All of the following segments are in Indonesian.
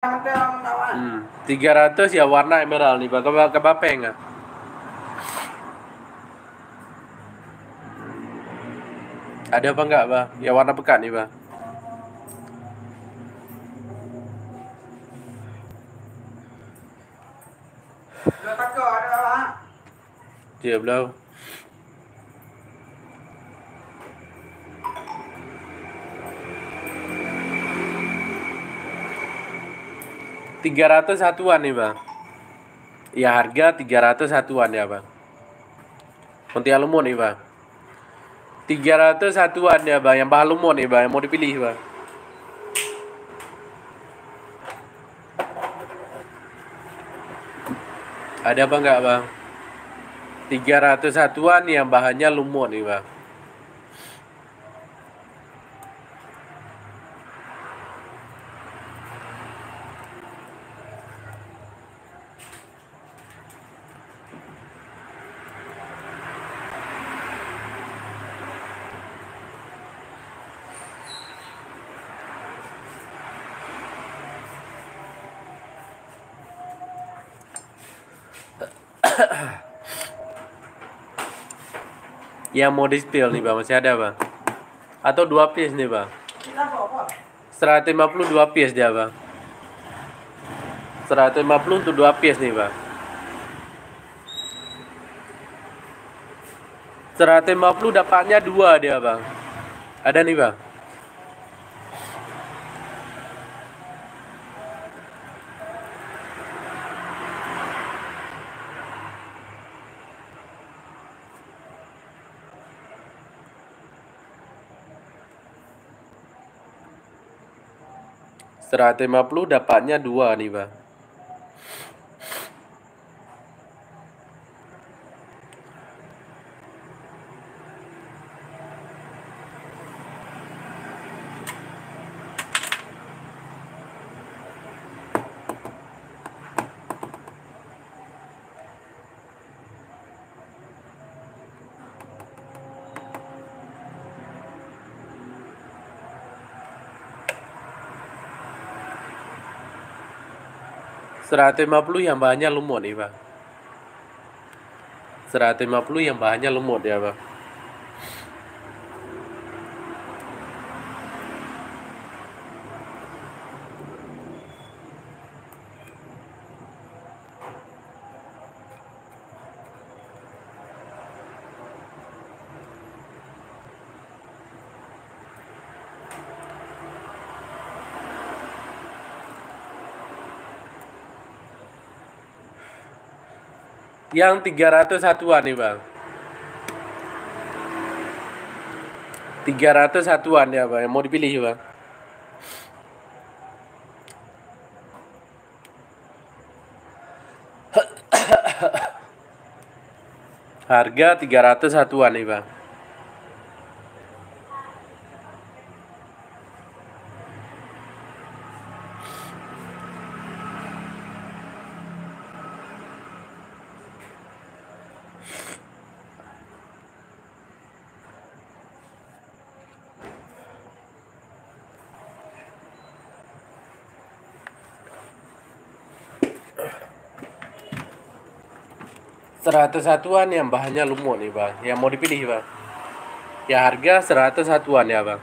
300 ya warna emerald nih bang, ke Bapeng nggak? Ada apa enggak bang? Ya warna pekat nih bang. Dia belum. Rp300 satuan nih bang. Ya harga 300 satuan ya bang. Pontianak lumut nih bang. 300 satuan ya bang, yang bahan lumut nih bang, yang mau dipilih bang. Ada apa enggak bang? 300 satuan yang bahannya lumut nih bang. Yang mau di spill nih bang, masih ada bang? Atau 2 piece nih bang? 150 2 piece dia bang. 150 untuk 2 piece nih bang. 150 dapatnya 2 dia bang. Ada nih bang. Rp150 dapatnya 2 nih bang. Rp150 yang bahannya lumut nih bang. 150 yang bahannya lumut ya bang. Yang 300 satuan nih bang. 300 satuan ya bang, yang mau dipilih bang. Harga 300 satuan nih bang. Seratus satuan yang bahannya lumut nih bang, yang mau dipilih bang. Ya harga 100 satuan ya bang.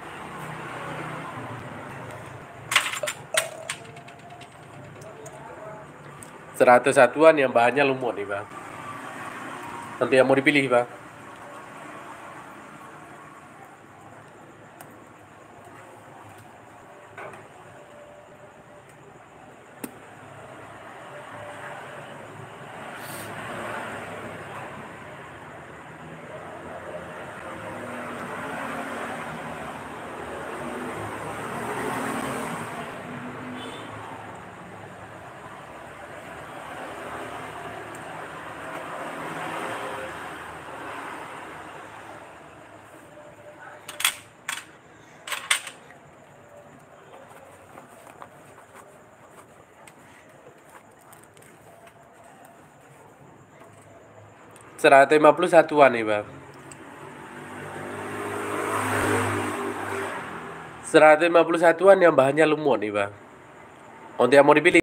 100 satuan yang bahannya lumut nih bang. Nanti yang mau dipilih bang. Rp150 satuan nih bang. 150 satuan yang bahannya lumut nih bang. Untuk yang mau dipilih